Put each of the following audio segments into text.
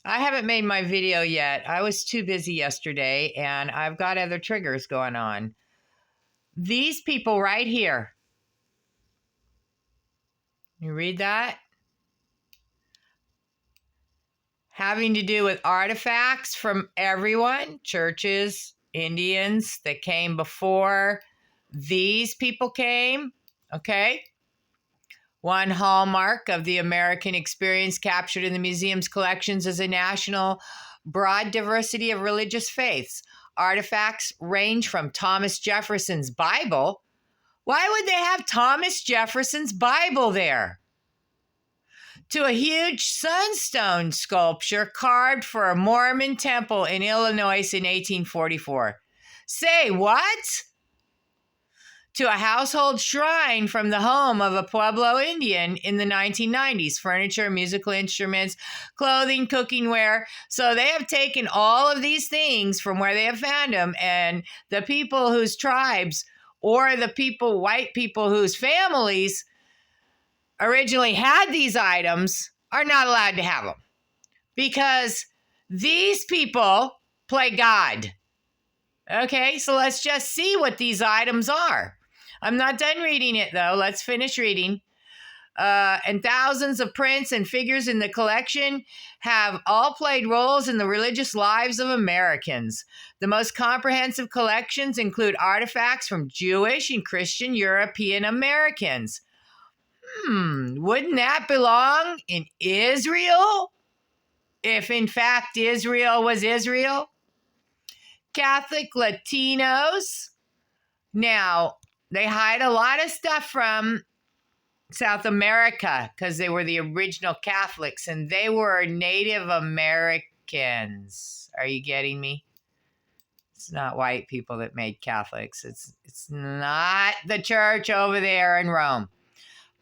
I haven't made my video yet. I was too busy yesterday and I've got other triggers going on. These people right here. You read that? Having to do with artifacts from everyone, churches, Indians that came before these people came. Okay. One hallmark of the American experience captured in the museum's collections is a national broad diversity of religious faiths. Artifacts range from Thomas Jefferson's Bible. Why would they have Thomas Jefferson's Bible there? To a huge sunstone sculpture carved for a Mormon temple in Illinois in 1844. Say what? To a household shrine from the home of a Pueblo Indian in the 1990s. Furniture, musical instruments, clothing, cookware. So they have taken all of these things from where they have found them, and the people whose tribes or the people, white people whose families originally had these items are not allowed to have them because these people play God. Okay, so let's just see what these items are. I'm not done reading it, though. Let's finish reading. And thousands of prints and figures in the collection have all played roles in the religious lives of Americans. The most comprehensive collections include artifacts from Jewish and Christian European Americans. Wouldn't that belong in Israel? If in fact Israel was Israel? Catholic Latinos. Now, they hide a lot of stuff from South America because they were the original Catholics and they were Native Americans. Are you getting me? It's not white people that made Catholics. It's not the church over there in Rome.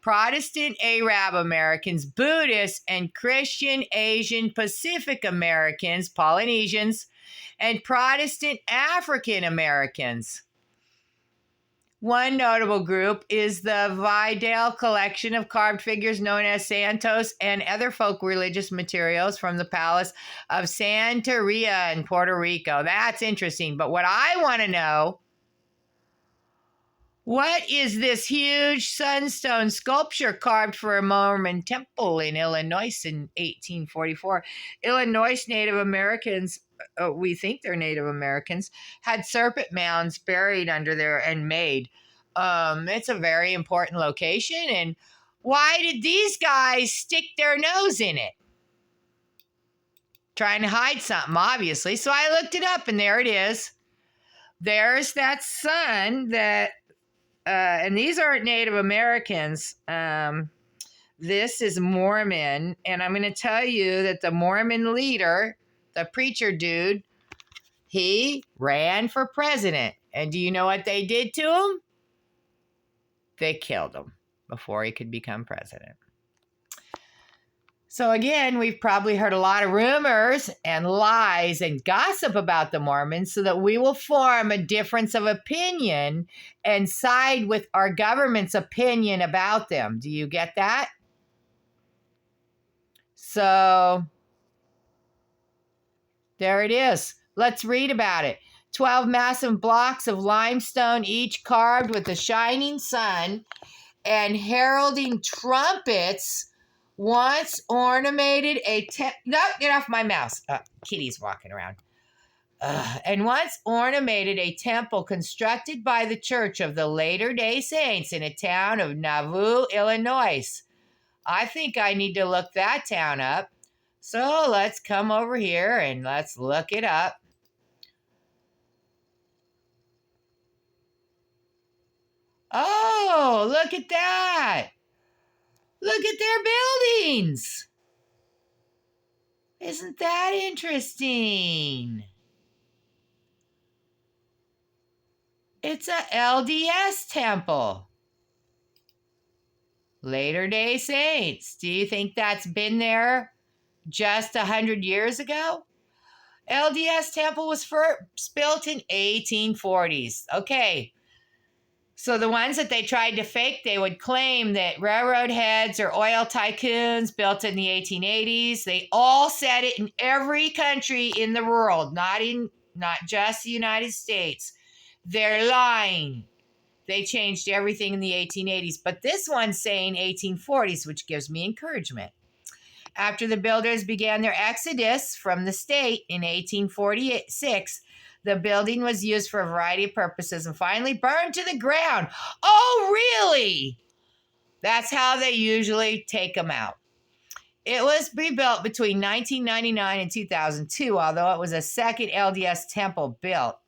Protestant Arab Americans, Buddhists, and Christian Asian Pacific Americans, Polynesians, and Protestant African Americans. One notable group is the Vidal collection of carved figures known as Santos and other folk religious materials from the Palace of Santeria in Puerto Rico. That's interesting. But what I want to know, what is this huge sunstone sculpture carved for a Mormon temple in Illinois in 1844? Illinois Native Americans, we think they're Native Americans, had serpent mounds buried under there and made. It's a very important location. And why did these guys stick their nose in it? Trying to hide something, obviously. So I looked it up, and there it is. There's that sun that and these aren't Native Americans. This is Mormon. And I'm going to tell you that the Mormon leader, the preacher dude, he ran for president. And do you know what they did to him? They killed him before he could become president. So again, we've probably heard a lot of rumors and lies and gossip about the Mormons so that we will form a difference of opinion and side with our government's opinion about them. Do you get that? So there it is. Let's read about it. 12 massive blocks of limestone, each carved with a shining sun and heralding trumpets, once ornamented a no, get off my mouse. Kitty's walking around. And once ornamented a temple constructed by the Church of the Latter-day Saints in a town of Nauvoo, Illinois. I think I need to look that town up. So let's come over here and let's look it up. Oh, look at that. Look at their buildings. Isn't that interesting? It's a LDS temple. Latter-day Saints. Do you think that's been there just 100 years ago? LDS temple was first built in 1840s. Okay. So the ones that they tried to fake, they would claim that railroad heads or oil tycoons built in the 1880s. They all said it in every country in the world, not just the United States. They're lying. They changed everything in the 1880s, but this one's saying 1840s, which gives me encouragement. After the builders began their exodus from the state in 1846, the building was used for a variety of purposes and finally burned to the ground. Oh, really? That's how they usually take them out. It was rebuilt between 1999 and 2002, although it was a second LDS temple built.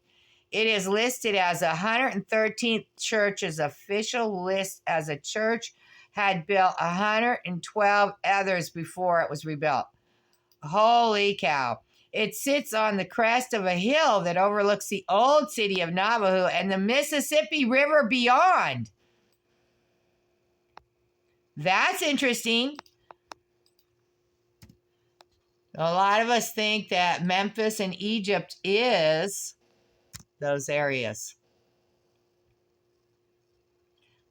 It is listed as 113th church's official list as a church had built 112 others before it was rebuilt. Holy cow. It sits on the crest of a hill that overlooks the old city of Navajo and the Mississippi River beyond. That's interesting. A lot of us think that Memphis and Egypt is those areas.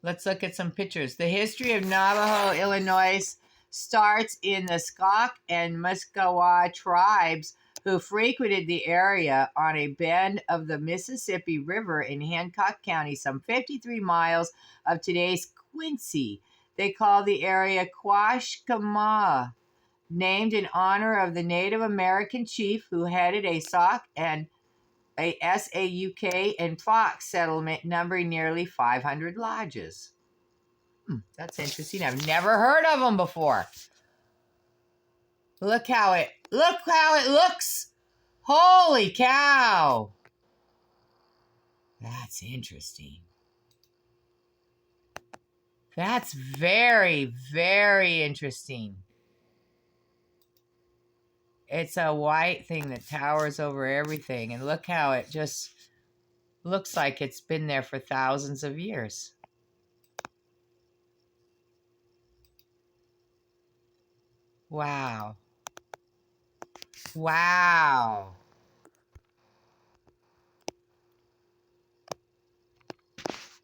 Let's look at some pictures. The history of Navajo, Illinois starts in the Skok and Muskwa tribes who frequented the area on a bend of the Mississippi River in Hancock County, some 53 miles of today's Quincy. They call the area Quashkama, named in honor of the Native American chief who headed a Sauk and a Sauk and Fox settlement numbering nearly 500 lodges. That's interesting. I've never heard of them before. Look how it looks. Holy cow. That's interesting. That's very, very interesting. It's a white thing that towers over everything. And look how it just looks like it's been there for thousands of years. Wow. Wow.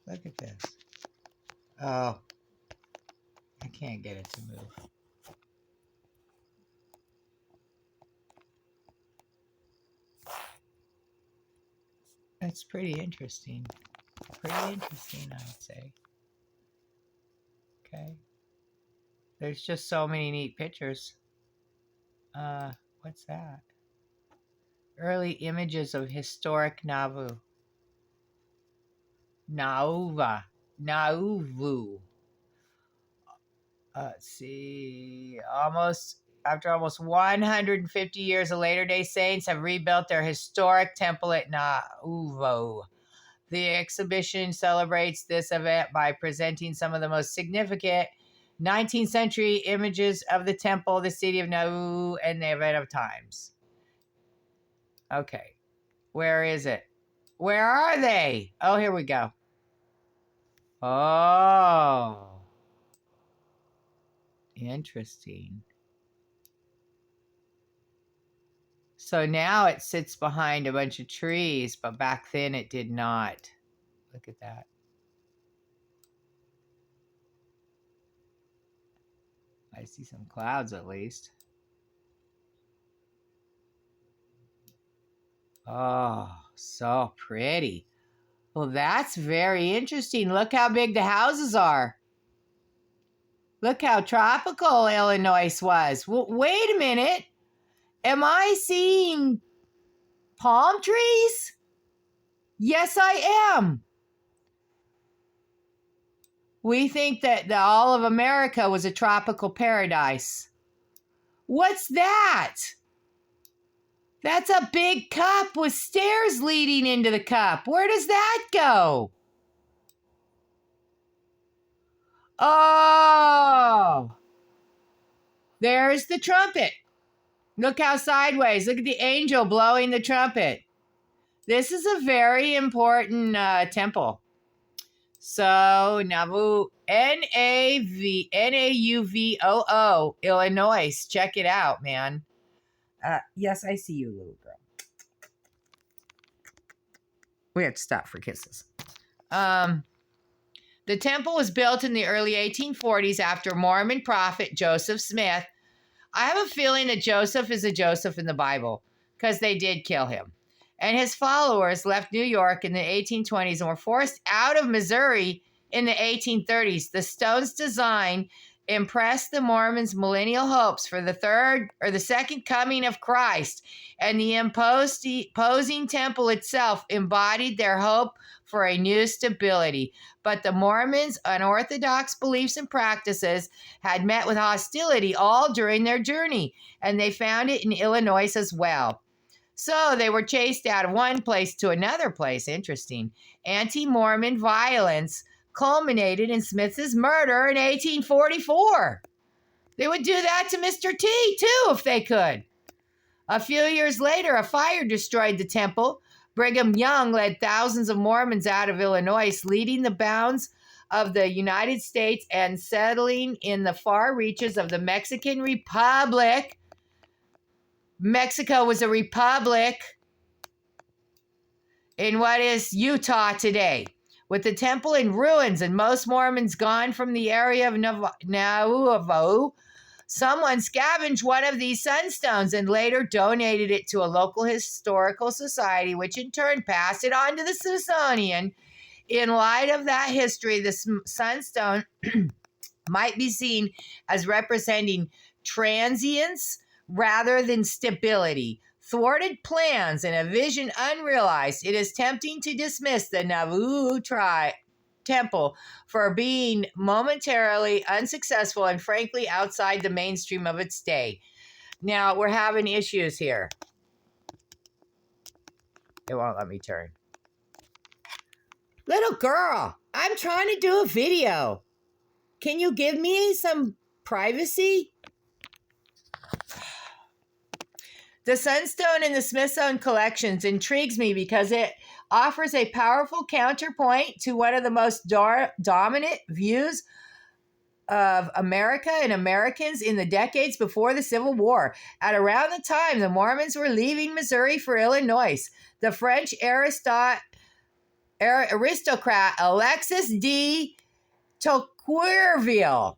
Look at this. Oh, I can't get it to move. That's pretty interesting. Pretty interesting, I would say. Okay. There's just so many neat pictures. What's that? Early images of historic Nauvoo. Nauvoo. Let's see. After almost 150 years, the Latter-day Saints have rebuilt their historic temple at Nauvoo. The exhibition celebrates this event by presenting some of the most significant 19th century images of the temple, the city of Nauvoo, and the event of times. Okay. Where is it? Where are they? Oh, here we go. Oh. Interesting. So now it sits behind a bunch of trees, but back then it did not. Look at that. I see some clouds at least. Oh, so pretty. Well, that's very interesting. Look how big the houses are. Look how tropical Illinois was. Well, wait a minute. Am I seeing palm trees? Yes, I am. We think that all of America was a tropical paradise. What's that? That's a big cup with stairs leading into the cup. Where does that go? Oh, there's the trumpet. Look how sideways. Look at the angel blowing the trumpet. This is a very important temple. So, Nauvoo, Nauvoo, Illinois. Check it out, man. Yes, I see you, little girl. We have to stop for kisses. The temple was built in the early 1840s after Mormon prophet Joseph Smith. I have a feeling that Joseph is a Joseph in the Bible because they did kill him. And his followers left New York in the 1820s and were forced out of Missouri in the 1830s. The stone's design impressed the Mormons' millennial hopes for the second coming of Christ, and the imposing temple itself embodied their hope for a new stability. But the Mormons' unorthodox beliefs and practices had met with hostility all during their journey, and they found it in Illinois as well. So they were chased out of one place to another place. Interesting. Anti-Mormon violence culminated in Smith's murder in 1844. They would do that to Mr. T, too, if they could. A few years later, a fire destroyed the temple. Brigham Young led thousands of Mormons out of Illinois, leading the bounds of the United States and settling in the far reaches of the Mexican Republic. Mexico was a republic in what is Utah today. With the temple in ruins and most Mormons gone from the area of Nauvoo, someone scavenged one of these sunstones and later donated it to a local historical society, which in turn passed it on to the Smithsonian. In light of that history, the sunstone might be seen as representing transience rather than stability. Thwarted plans and a vision unrealized, it is tempting to dismiss the Nauvoo temple for being momentarily unsuccessful and frankly outside the mainstream of its day. Now, we're having issues here. It won't let me turn. Little girl, I'm trying to do a video. Can you give me some privacy? The Sunstone in the Smithsonian collections intrigues me because it offers a powerful counterpoint to one of the most dominant views of America and Americans in the decades before the Civil War. At around the time the Mormons were leaving Missouri for Illinois, the French aristocrat Alexis de Tocqueville, Tocquevill.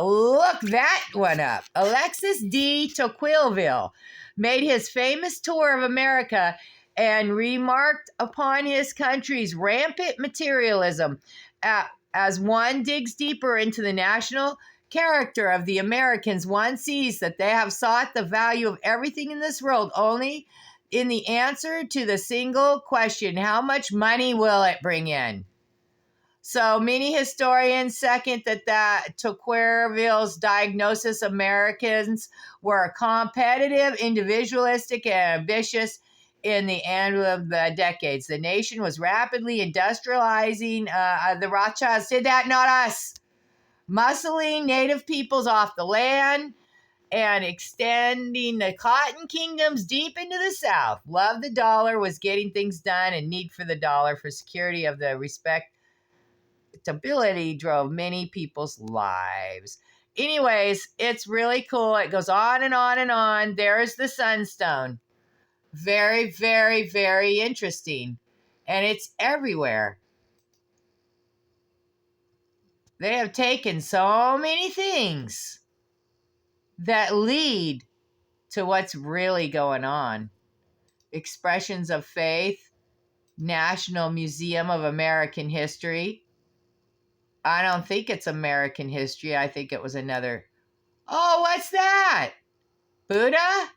Look that one up. Alexis de Tocqueville made his famous tour of America and remarked upon his country's rampant materialism. As one digs deeper into the national character of the Americans, one sees that they have sought the value of everything in this world only in the answer to the single question, how much money will it bring in? So many historians second that Tocqueville's diagnosis Americans were competitive, individualistic, and ambitious in the end of the decades. The nation was rapidly industrializing. The Rothschilds did that, not us. Muscling native peoples off the land and extending the cotton kingdoms deep into the South. Love the dollar was getting things done, and need for the dollar for security of the respectability drove many people's lives. Anyways, it's really cool. It goes on and on and on. There's the Sunstone. Very, very, very interesting. And it's everywhere. They have taken so many things that lead to what's really going on. Expressions of faith, National Museum of American History. I don't think it's American history. I think it was another. Oh, what's that? Buddha?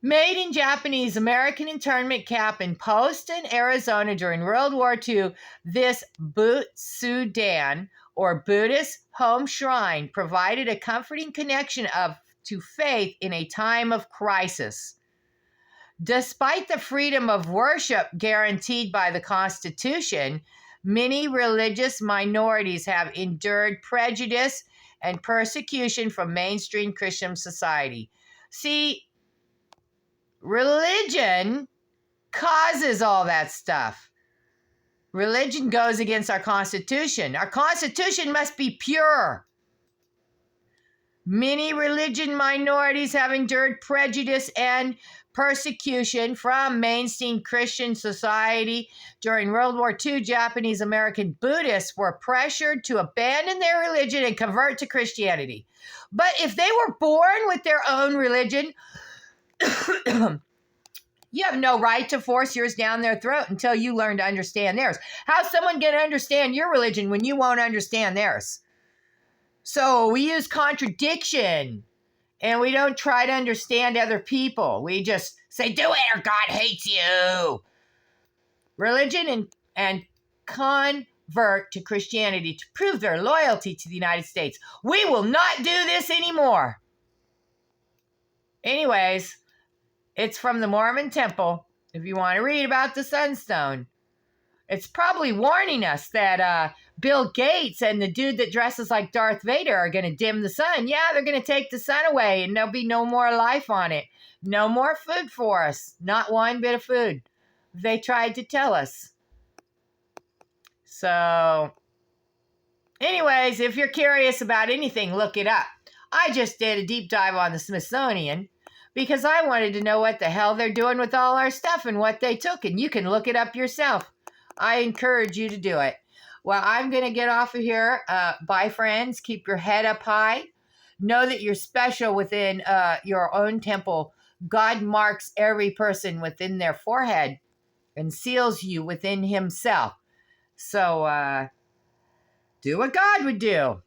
Made in Japanese American internment camp in Poston, Arizona during World War II, this Butsudan, or Buddhist home shrine, provided a comforting connection to faith in a time of crisis. Despite the freedom of worship guaranteed by the Constitution, many religious minorities have endured prejudice and persecution from mainstream Christian society. See, religion causes all that stuff. Religion goes against our Constitution. Our Constitution must be pure. Many religion minorities have endured prejudice and persecution from mainstream Christian society. During World War II, Japanese American Buddhists were pressured to abandon their religion and convert to Christianity. But if they were born with their own religion, you have no right to force yours down their throat until you learn to understand theirs. How's someone going to understand your religion when you won't understand theirs? So we use contradiction, and we don't try to understand other people. We just say, do it or God hates you. Religion and convert to Christianity to prove their loyalty to the United States. We will not do this anymore. Anyways, it's from the Mormon Temple. If you want to read about the Sunstone, it's probably warning us that Bill Gates and the dude that dresses like Darth Vader are going to dim the sun. Yeah, they're going to take the sun away and there'll be no more life on it. No more food for us. Not one bit of food. They tried to tell us. So, anyways, if you're curious about anything, look it up. I just did a deep dive on the Smithsonian because I wanted to know what the hell they're doing with all our stuff and what they took. And you can look it up yourself. I encourage you to do it. Well, I'm going to get off of here. Bye, friends. Keep your head up high. Know that you're special within your own temple. God marks every person within their forehead and seals you within himself. So do what God would do.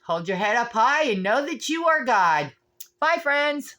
Hold your head up high and know that you are God. Bye, friends.